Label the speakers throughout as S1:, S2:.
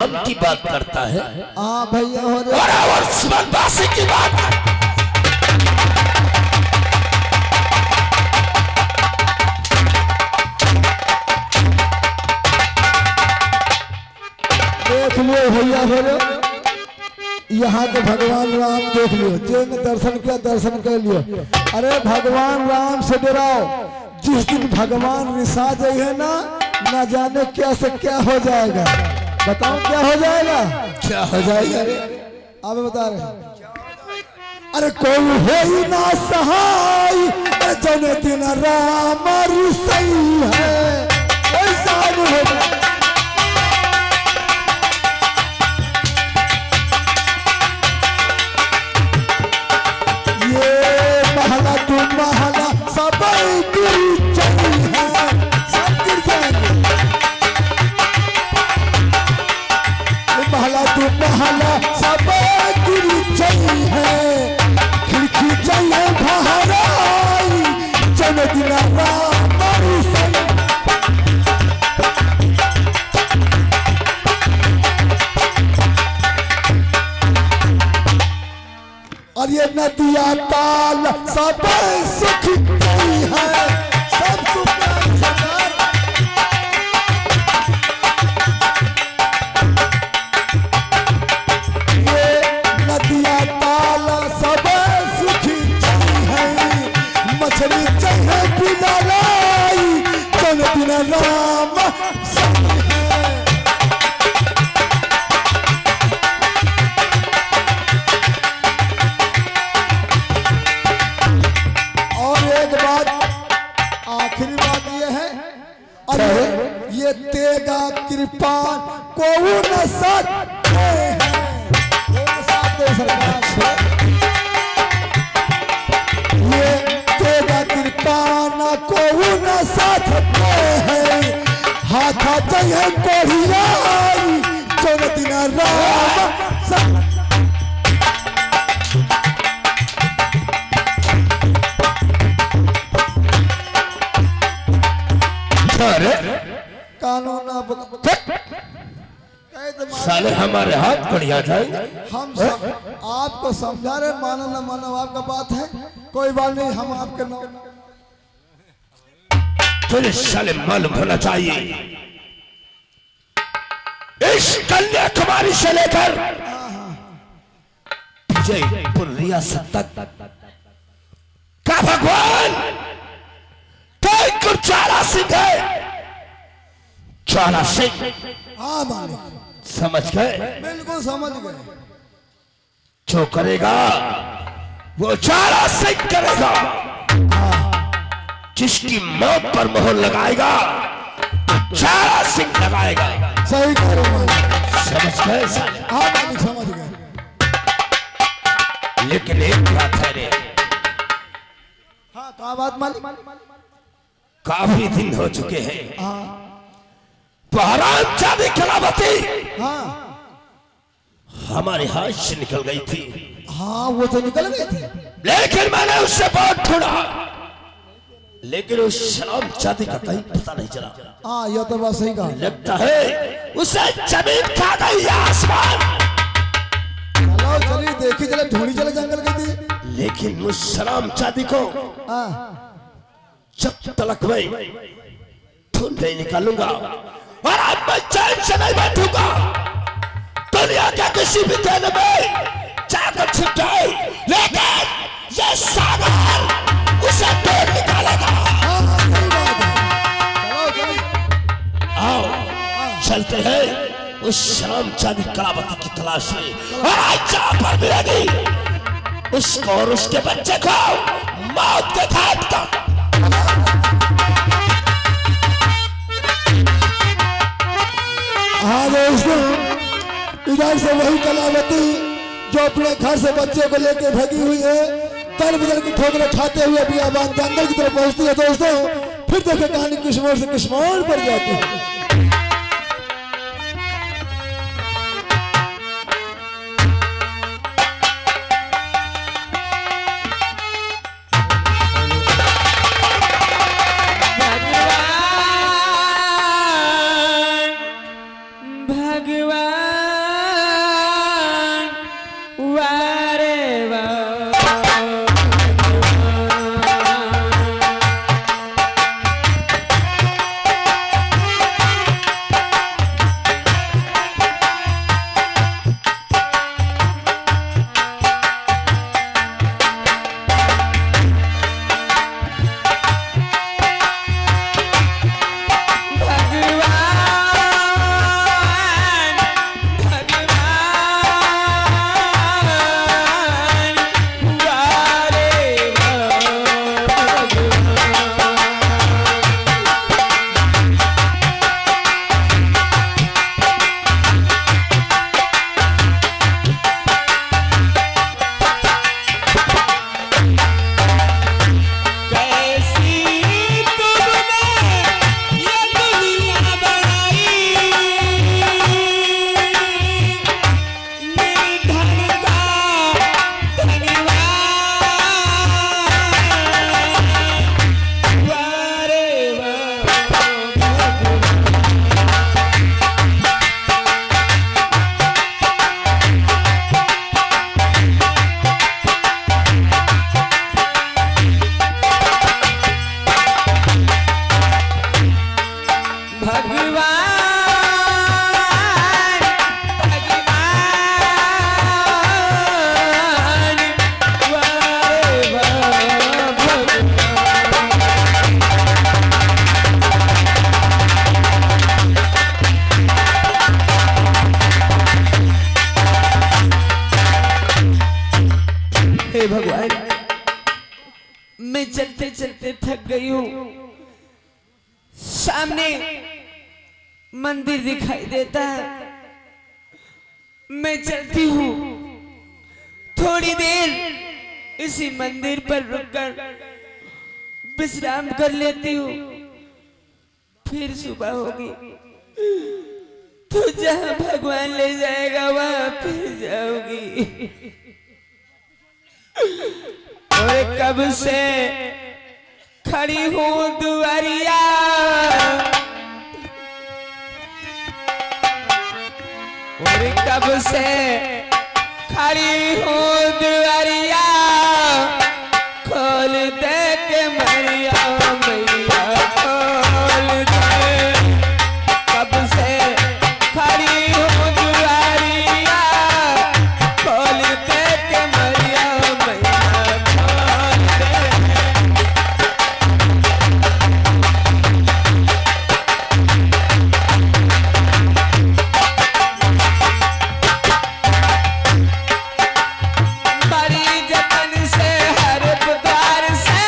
S1: राम की बात करता है।
S2: हाँ भैया हो रे।
S1: और सुमनवासी की बात
S2: देख लियो भैया हो रे, यहाँ के भगवान राम देख लियो, जिन दर्शन किया दर्शन कर लियो। अरे भगवान राम से डराओ, जिस दिन भगवान रिसा जाइए ना जाने क्या से क्या हो जाएगा। बताओ क्या हो जाएगा?
S1: क्या हो जाएगा?
S2: आप बता रहे। अरे कोई हो ही ना सहाय, जन दिन राम सही है ऐसा होगा। ये महला तू महला सब गिर जाई है, सब गिर जाएंगे। महला तू महला सब गिर जाई है, खिड़की जाइए बहराई जन दिन राम सही। और ये नदिया ताल सब सुख गई है, सब सुख सरकार। ये नदिया ताल सब सुख गई है, मछली चाहिए बिना लाई जन दिन राम सही है। आखिरी बात ये है, अरे ये तेगा कृपान को न सकते हैं, सरकार। ये तेगा कृपान को न सकते हैं, हाथ चाहिए कोढ़िया जन दिन राम सही। कानून
S1: साले हमारे हाथ बढ़िया जाए।
S2: हम सब आपको समझा रहे, मानो न मानो आपका बात है, कोई बात नहीं। हम आपके नाम
S1: तुझे साले मालूम होना चाहिए, इस कन्याकुमारी से लेकर जयपुर रियासत तक का भगवान ज्वाला सिंह है। ज्वाला सिंह,
S2: हाँ मालिक,
S1: समझ गए?
S2: बिल्कुल समझ गए।
S1: जो करेगा वो ज्वाला सिंह करेगा, जिसकी मौत पर मोहर लगाएगा ज्वाला सिंह लगाएगा।
S2: सही कह रहे मालिक,
S1: समझ गए साले?
S2: हाँ मालिक समझ गए।
S1: लेकिन एक बात है रे,
S2: हाँ क्या बात मालिक?
S1: काफी दिन हो चुके हैं बहरान चांदी कलावती हमारे हाथ से निकल गई थी।
S2: हाँ वो तो निकल गई थी,
S1: लेकिन मैंने उससे बहुत ढूंढा, लेकिन उस शराब चांदी का कहीं पता नहीं चला।
S2: हाँ ये तो बात सही कहा।
S1: लगता है उसे जमीन खा गई या आसमान।
S2: चलो चलिए देखी चले, ढूंढी चले जंगल गई थी।
S1: लेकिन उस शराब चांदी को जब तलक में ढूंढ नहीं निकालूंगा और अब मैं चैन से नहीं बैठूंगा। दुनिया के किसी भी दिन में जाकर छिप जाए, लेकिन ये सागर उसे तोड़ निकालेगा। आओ चलते हैं उस शराब चांदी कलावती की तलाश में, और आज जहां पर मिलेगी उसको और उसके बच्चे को मौत के घाट तक।
S2: हाँ दोस्तों, इधर से वही कलावती जो अपने घर से बच्चे को लेके भागी हुई है, दर बदल की ठोकरें खाते हुए अभी आबाद जंगल की तरफ पहुंचती है। दोस्तों फिर देखे कहानी किस मोड़ से किस मोड़ पर जाती है।
S3: भगवान हे भगवान, मैं चलते चलते थक गई हूँ। सामने मंदिर दिखाई देता है, मैं चलती हूँ। थोड़ी देर इसी मंदिर पर रुककर विश्राम कर लेती हूँ। फिर सुबह होगी तो जहाँ भगवान ले जाएगा वहां फिर जाऊंगी। और कब से खड़ी हूँ दुआरिया, और कब से खड़ी हूँ दुआरिया, खोल दे के मरिया मैया खोल दे। कब से खड़ी हूँ दुआरिया, खोल दे के मरिया मैया खोल दे। बड़ी जतन से हर बुधवार से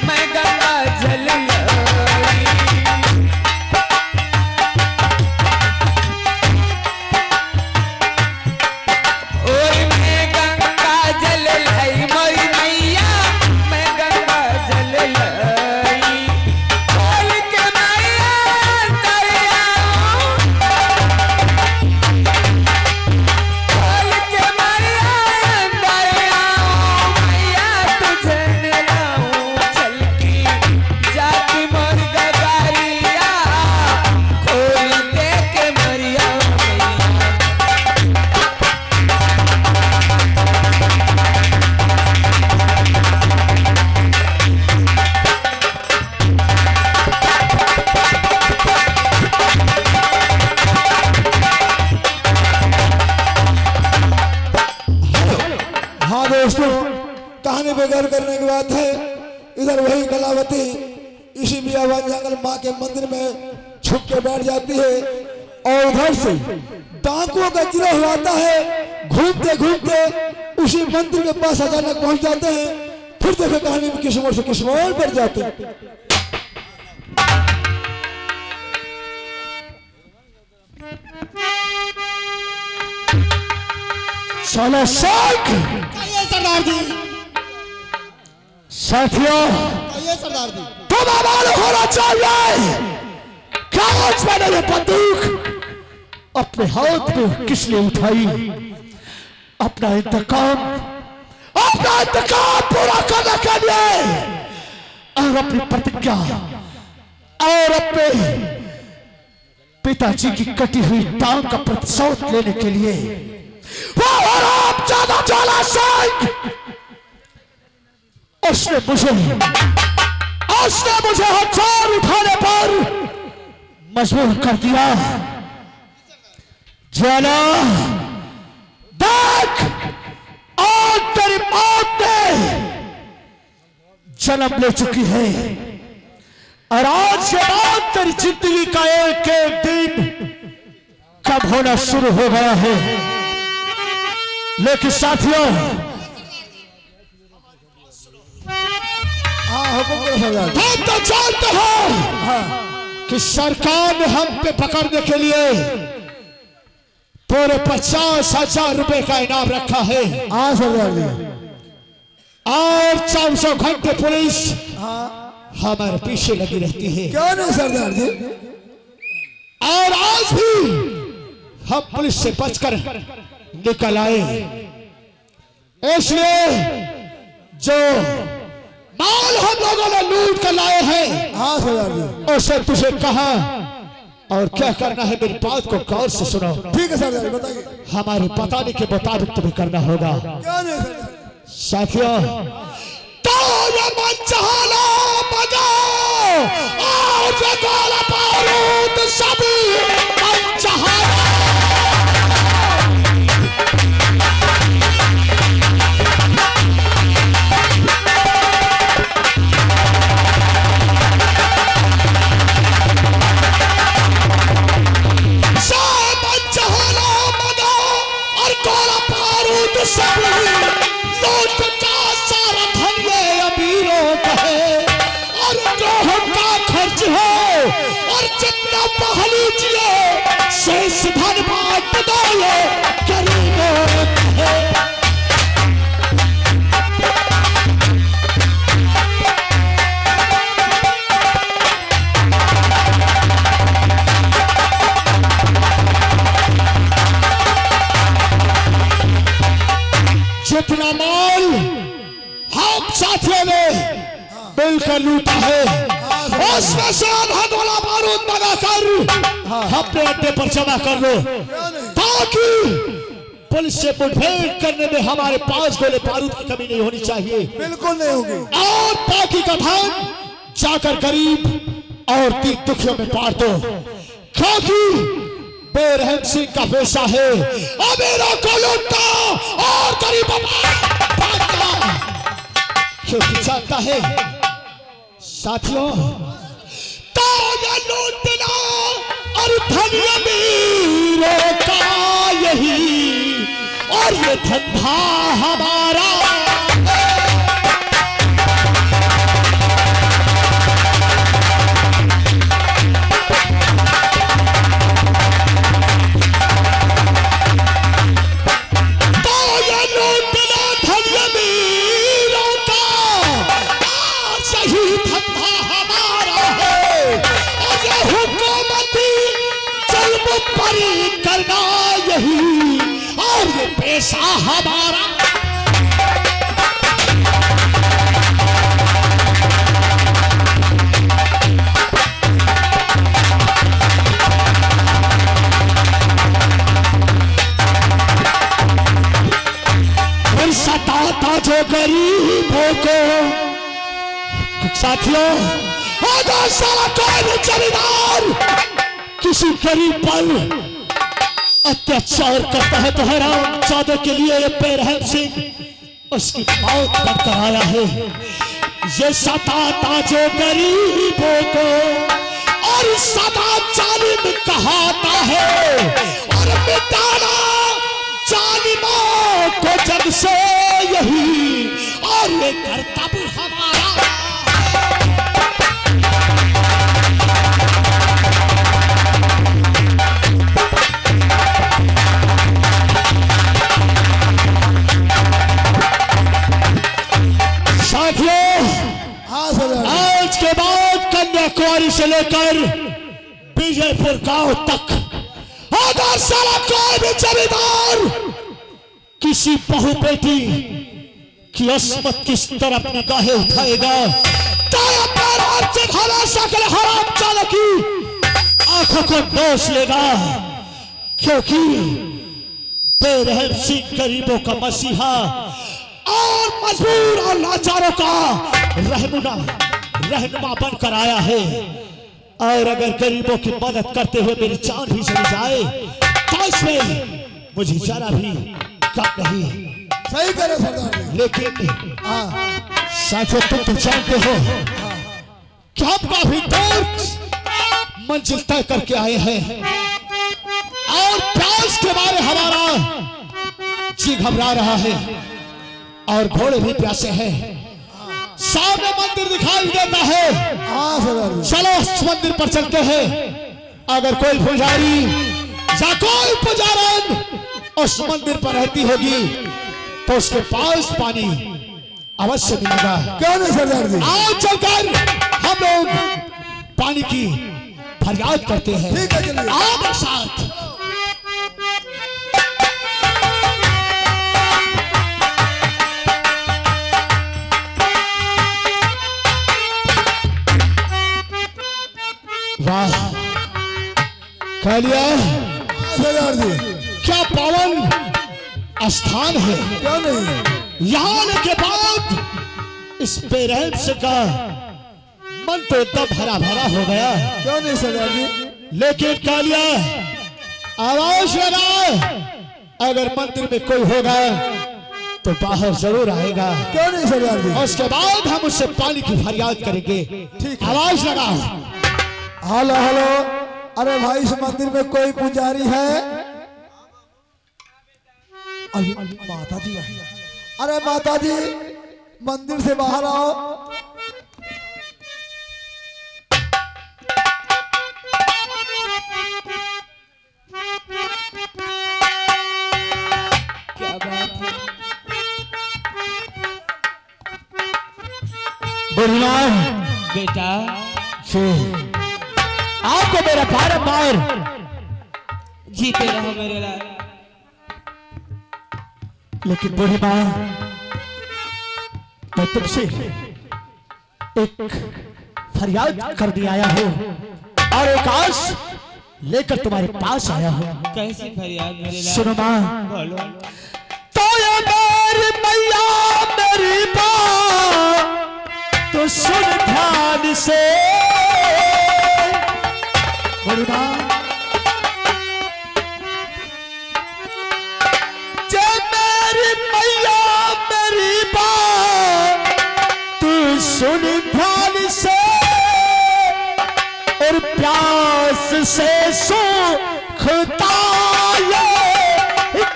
S3: मैं गंगा जल लाई। ओए मैं गंगा जल लाई मोरी मैया, मैं गंगा जल लाई। खोल के मैया दरिया, खोल के मैया दरिया, मैया तुझे मिलाऊं चल की जाती मोर गगारिया, खोल दे के मरिया मैया।
S2: हाँ दोस्तों, कहानी बेकार करने की बात है। इधर वही कलावती इसी बियाबान जंगल माँ के मंदिर में छुप के बैठ जाती है और उधर से डाकुओं का गिरोह आता है। घूमते घूमते उसी मंदिर के पास अचानक पहुंच जाते हैं। फिर देखो कहानी में किस मोड़ से किस मोड़ पर जाते हैं। चलो साथ
S4: कहिए सरदार जी,
S2: साथियों,
S4: कहिए सरदार जी।
S2: तुम हमारे होना चाहिए। कागज मैंने ये बंदूक अपने हाथ में किस लिए उठाई? अपना इंतकाम पूरा करने के लिए और अपनी प्रतिज्ञा और अपने पिताजी की कटी हुई टांग का प्रतिशोध लेने के लिए। वो आराम ज्यादा चला सिंह, उसने मुझे हथियार उठाने पर मजबूर कर दिया। ज्वाला देख, आज तेरी मौत ने जन्म ले चुकी है और आज के बाद तेरी जिंदगी का एक एक दिन कब होना शुरू हो गया है। लेकिन साथियों, तुम तो जानते हो कि सरकार ने हम पे पकड़ने के लिए पूरे 50,000 रुपए का इनाम रखा है। और 400 घंटे पुलिस हमारे पीछे लगी रहती है।
S4: क्यों नहीं सरदार जी?
S2: और आज भी हम पुलिस से बचकर निकल आए। इसलिए जो माल हम लोगों ने लूट कर लाए हैं,
S4: हाँ सरदार जी।
S2: उसे तुझे कहा और क्या करना है, मेरी बात को गौर से सुनो।
S4: ठीक है सरदार जी, बताइए।
S2: हमारे बताने के मुताबिक तुम्हें करना होगा।
S4: क्यों नहीं सरदार?
S2: साथियों, तो ये मंचहाला बजाओ और ये गोला बारूद सभी मंचहाला। और गोला बारूद सभी लूट 50
S1: पूजिए शेष धन बांट दो ये गरीबों का है। जितना माल हम साथियों ने मिलकर लूटा है उसमें से आधा गोला बारूद मंगाकर अपने अड्डे पर जमा कर लो ताकि पुलिस से मुठभेड़ करने में हमारे 5 गोले बारूद की कमी नहीं होनी चाहिए।
S4: बिल्कुल नहीं होगी।
S1: और बाकी का धन जाकर गरीब और दीन दुखियों में बांट दो क्योंकि बेरहम सिंह का पेशा है अमीरों को लूटना और गरीबों को बांटना। क्योंकि जानता है साथियों तो ये लूटना और धन अमीरों का यही और ये धंधा हमारा। करना यही और ये पेशा हमारा। फिर सताता जो गरीबों को साथियों अगर सारा कोई भी जमींदार किसी गरीब पर अत्याचार करता है तो हैरान चादर के लिए ये बेरहम सिंह उसकी मौत बनकर आया है। ये सताता जो गरीबों को और सदा जालिम कहता है और मिटाना जालिमों को जग से यही और ये कर्तव्य हमारा। आज के बाद कन्याकुमारी से लेकर विजयपुर गांव तक अगर सारा कोई भी जमींदार किसी बहु बेटी की अस्मत किस तरफ निगाहें उठाएगा तो हराम चालक की आंखों को नोच लेगा क्योंकि बेरहम सिंह गरीबों का मसीहा और मजबूर और लाचारों का रहनुमा बनकर आया है। और अगर गरीबों की मदद करते हुए मेरी जान भी चली जाए तो इसमें मुझे जरा भी कम नहीं।
S4: सही करे सरदार।
S1: लेकिन साथियों तुम तो जानते हो कि हम काफी दूर मंजिल तय करके आए हैं और प्यास के बारे हमारा जी घबरा रहा है और घोड़े भी प्यासे हैं। सामने मंदिर दिखाई देता है। चलो उस मंदिर पर चलते हैं। अगर कोई पुजारी या कोई पुजारन उस मंदिर पर रहती होगी तो उसके पास पानी अवश्य मिलेगा।
S4: क्यों नहीं सरदार जी?
S1: आओ चलकर हम लोग पानी की फरियाद करते हैं।
S4: ठीक है चलिए।
S1: आओ मेरे साथ। वाह कालिया
S4: सरदार जी
S1: क्या पावन स्थान है।
S4: क्यों नहीं?
S1: यहाँ आने के बाद इस बेरहम से का मन तो एकदम हरा भरा हो गया।
S4: क्यों नहीं सरदार जी?
S1: लेकिन कालिया आवाज लगा अगर मंदिर में कोई होगा तो बाहर जरूर आएगा।
S4: क्यों नहीं सरदार जी?
S1: और उसके बाद हम उससे पानी की फरियाद करेंगे।
S4: ठीक है।
S1: आवाज लगा।
S4: Hello hello. अरे भाई इस मंदिर में कोई पुजारी है? अरे माता जी आई। अरे माता जी मंदिर से बाहर आओ।
S2: बुढ़िया
S3: बेटा
S2: से आपको मेरा बार
S3: जीते रहो मेरे लाल।
S2: लेकिन बूढ़ी माँ मैं तुमसे एक फरियाद करने आया हूँ और एक आस लेकर तुम्हारे पास आया हूँ।
S3: कैसी फरियाद मेरे लाल?
S2: सुनो माँ,
S3: बोलो।
S2: तो ये मेरी मैया मेरी माँ तो सुन ध्यान से। बूढ़ी माँ सुन ध्यान से और प्यास से सूखता ये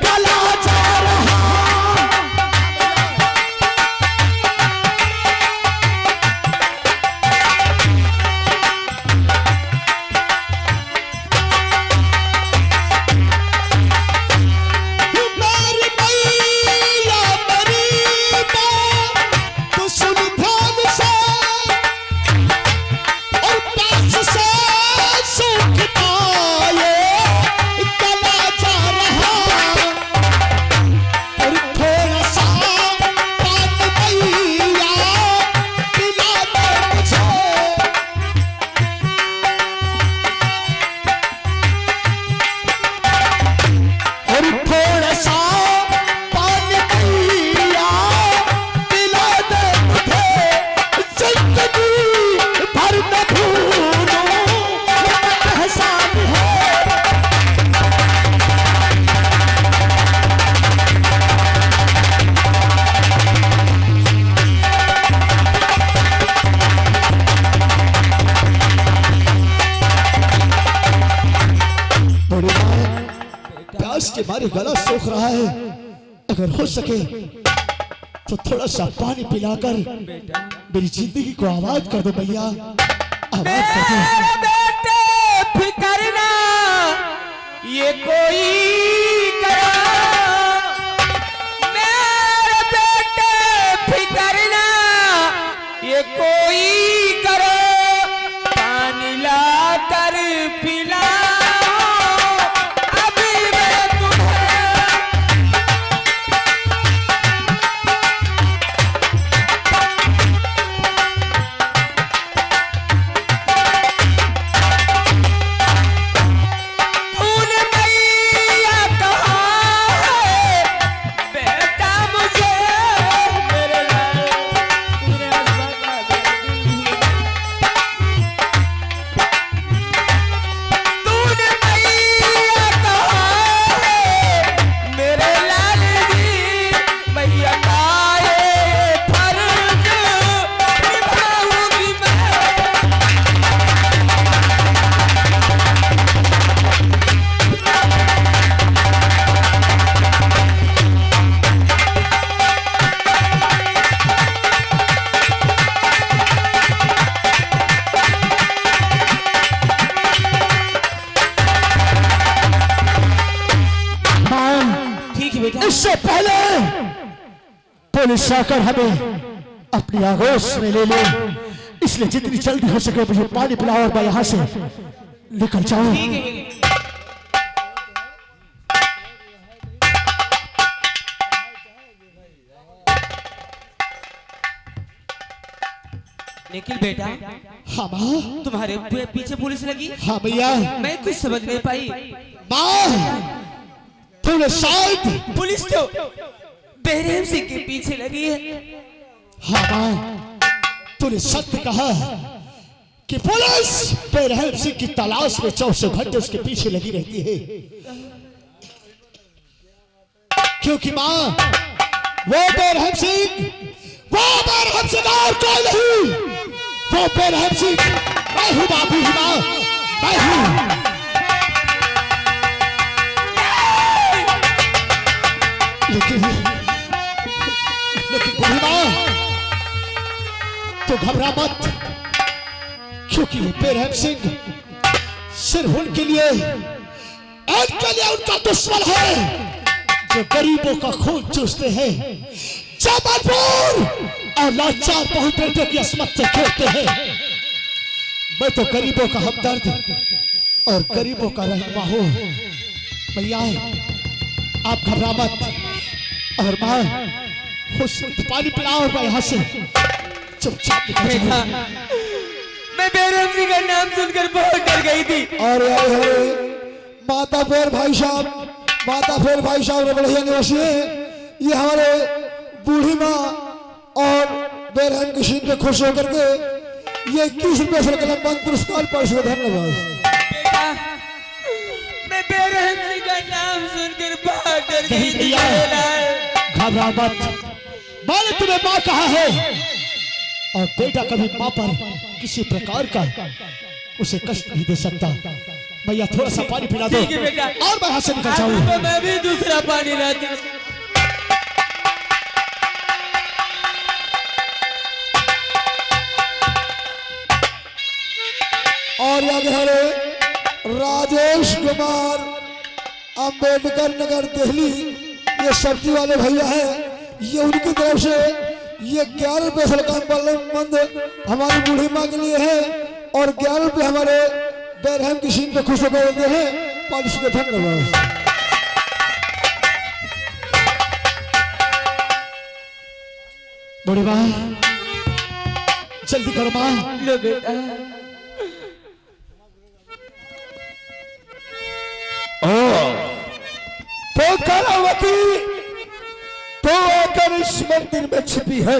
S2: गला जा रहा। मेरी मैया मेरी माँ तो सुन ध्यान से और प्यास से सूखता ये गला जा रहा। और थोड़ा सा पानी मैया पिला दे मुझे। और थोड़ा सा पानी मैया पिला दे मुझे। जिंदगी भर न भूलूं ये एहसान है। बड़ी माँ प्यास के मारे गला सूख रहा है, अगर हो सके तो थोड़ा सा पानी पिलाकर मेरी जिंदगी को आबाद कर दो भैया, आबाद कर दो।
S3: मेरे बेटे फिकर ना ये कोई करो। मेरे बेटे फिकर ना ये कोई करो। पानी ला कर पिलाओ अभी मैं तुम्हें। तूने मैया कहा है बेटा मुझे मेरे लाल तूने अज़ा का तूने मैया कहा है मेरे लाल जी मैया का ये फर्ज निभाऊंगी मैं।
S2: माँ
S3: ठीक है बेटा।
S2: इससे पहले पुलिस आकर हमें अपनी आगोश में ले ले, इसलिए जितनी जल्दी हो सके मुझे पानी पिलाओ और मैं यहाँ से निकल जाऊं।
S3: ठीक है बेटा। निखिल बेटा
S2: हाँ माँ,
S3: तुम्हारे पीछे पुलिस लगी।
S2: हाँ भैया।
S3: मैं कुछ समझ नहीं पाई।
S2: माँ तूने शायद।
S3: पुलिस तो बेरहम सिंह के पीछे लगी है।
S2: हाँ माँ तूने सत्य कहा कि पुलिस बेरहम सिंह की तलाश में 24 घंटे उसके पीछे लगी रहती है, क्योंकि माँ वो बेरहम सिंह और कोई नहीं, वो बेरहम सिंह मैं हूँ बाबू ही माँ, मैं हूँ। लेकिन बूढ़ी माँ तो घबरा मत, क्योंकि ये बेरहम सिंह सिर्फ उनके लिए उनका दुश्मन है जो गरीबों का खून चूसते हैं,
S1: जबलपुर और लाचार बहु बेटे की अस्मत से खेलते हैं। मैं तो गरीबों का हमदर्द और गरीबों का रहनुमा हूँ। भैया आप घबरा मत और माँ पानी पिलाओ और मैं यहाँ से चुपचाप निकल
S3: बेटा,
S1: जाऊँ।
S3: मैं बेरहम सिंह का नाम सुनकर बहुत डर गई थी।
S2: और यार माता फेर भाई साहब बढ़िया निवासी है। ये हमारे बूढ़ी माँ और बेरहम की शीन पे खुश होकर के ये 21 रुपये से कलमबंद पुरस्कार परिशोध। धन्यवाद
S3: बेटा, मैं बेरहम सिंह का नाम सुनकर बहुत डर गई थी।
S1: भैया घबरा मत, मैंने तुम्हें माँ कहा है और बेटा कभी माँ पर किसी प्रकार का उसे कष्ट नहीं दे सकता। भैया थोड़ा सा पानी पिला दो
S3: ठीक है बेटा।
S1: और मैं यहाँ से निकल
S3: अब
S1: जाऊँ।
S3: तो मैं भी दूसरा पानी लाती हूँ।
S2: और याद है राजेश कुमार अंबेडकर नगर दिल्ली, ये सब्जी वाले भैया हैं। ये उनकी तरफ से ये 11 रुपये से कलमबंद हमारी बूढ़ी माँ के लिए है और 11 रुपये हमारे बेरहम की शीन पे खुश होकर देते हैं। पालिश के धन्यवाद।
S1: बड़े माँ जल्दी करो माँ।
S3: लो बेटा,
S1: तो कलावती तो आकर इस मंदिर में छिपी है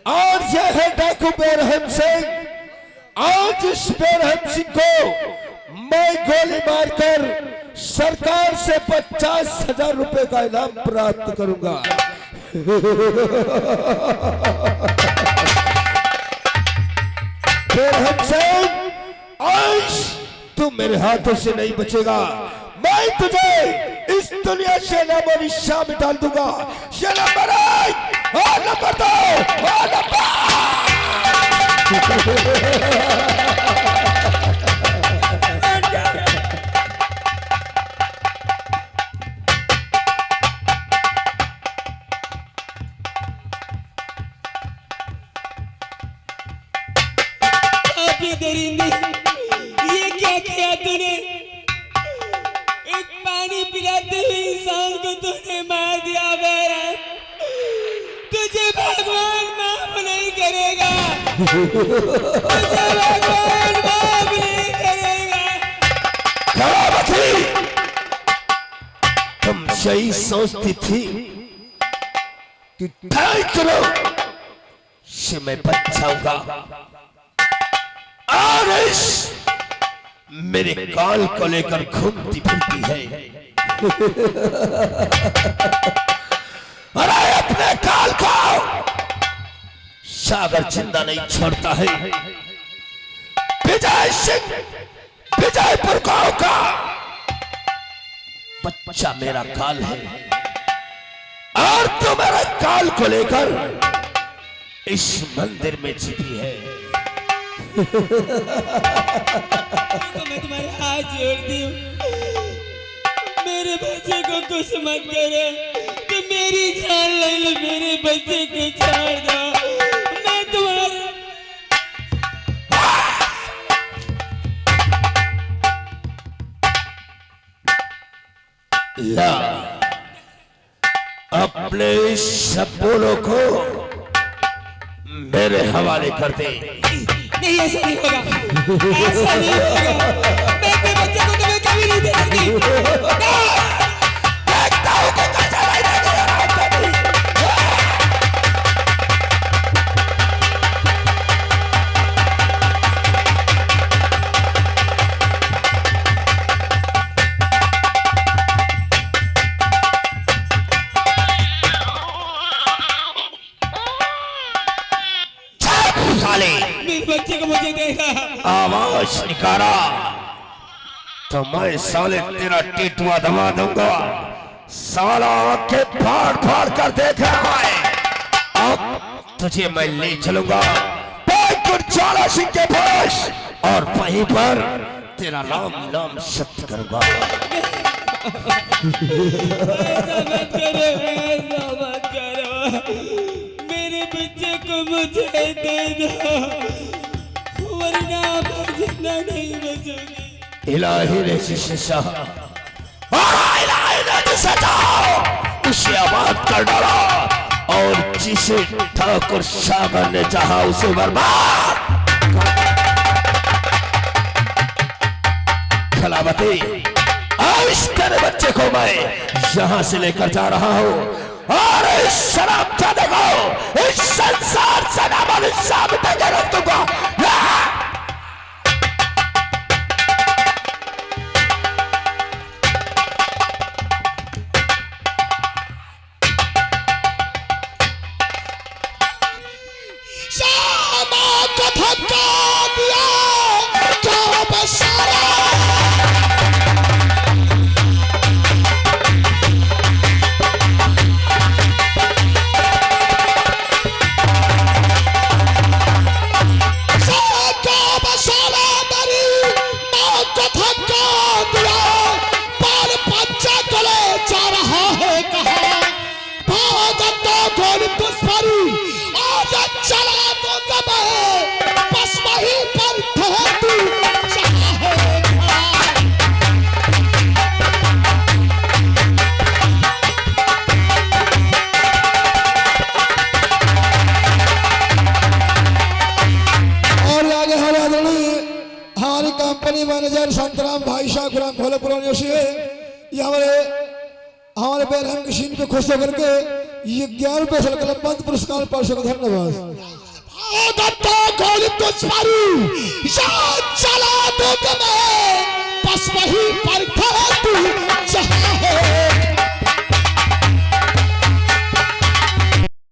S1: और यह है डाकू बेरहम सिंह। आज इस बेरहम सिंह को मैं गोली मारकर सरकार से 50,000 रुपए का इनाम प्राप्त करूंगा। बेरहम सिंह, आज तू मेरे हाथों से नहीं बचेगा। मैं तुझे इस दुनिया से नामो निशान मिटा दूंगा। ये नंबर 1 और नंबर 2 और नंबर
S3: ये दरिंदे, ये क्या किया तूने? एक पानी पिलाते हुए इंसान को तूने मार दिया। बेरहम, तुझे भगवान माफ नहीं करेगा। तुझे भगवान माफ नहीं करेगा।
S1: कलावती, तुम सही सोचती थी कि ट्राई करो से मैं बच जाऊंगा और इस मेरे काल को लेकर घूमती फिरती है। अरे अपने काल को सागर जिंदा नहीं छोड़ता है। विजय सिंह विजयपुर गांव का बच्चा मेरा काल है और तू मेरे काल को लेकर इस मंदिर में छिपी है।
S3: तो मैं तुम्हारे हाथ जोड़ती हूँ, मेरे बच्चे को कुछ मत करे। तो मेरी जान ले लो, मेरे बच्चे को छोड़ दो। मैं तुम्हारे
S1: ला अपने इस शब्दों को मेरे हवाले कर दे।
S3: नहीं, ऐसा नहीं होगा, ऐसा नहीं होगा। मैं अपने बच्चे को तुम्हें कभी नहीं दे सकती।
S1: देखता हूं कि कैसा नहीं देगा यार आपका नहीं। साले
S3: मेरे बच्चे को मुझे देगा।
S1: आवाज निकाला तो मैं साले तेरा टीटुआ दबा दूंगा। साला आंखें फाड़ फाड़ कर देख रहा है। अब तुझे मैं ले चलूंगा चाला सिंह के पास और वहीं पर तेरा नाम नाम सत्य करूंगा।
S3: ऐसा मत करो, ऐसा मत करो। दे दो, वरना आप जिंदा नहीं बचोगे।
S1: इलाही ने जिसे सहा और इलाही ने जिसे चाहो उसे आबाद कर डाला और जिसे ठाकुर सागर ने चाहा उसे बर्बाद। खलावती इस तेरे बच्चे को मैं यहां से लेकर जा रहा हूं और इस शराब जाने को इस संसार से नामानी साबित कर दूंगा।
S2: कंपनी मैनेजर संतराम भाई साहब गुलाम भोले पुरानी से ये हमारे बैरहम की सीन पे खुश होकर के ये 11 रुपए से कलमबंद पुरस्कार पार्षद को धन्यवाद।
S1: बस वही पर तू जहां है।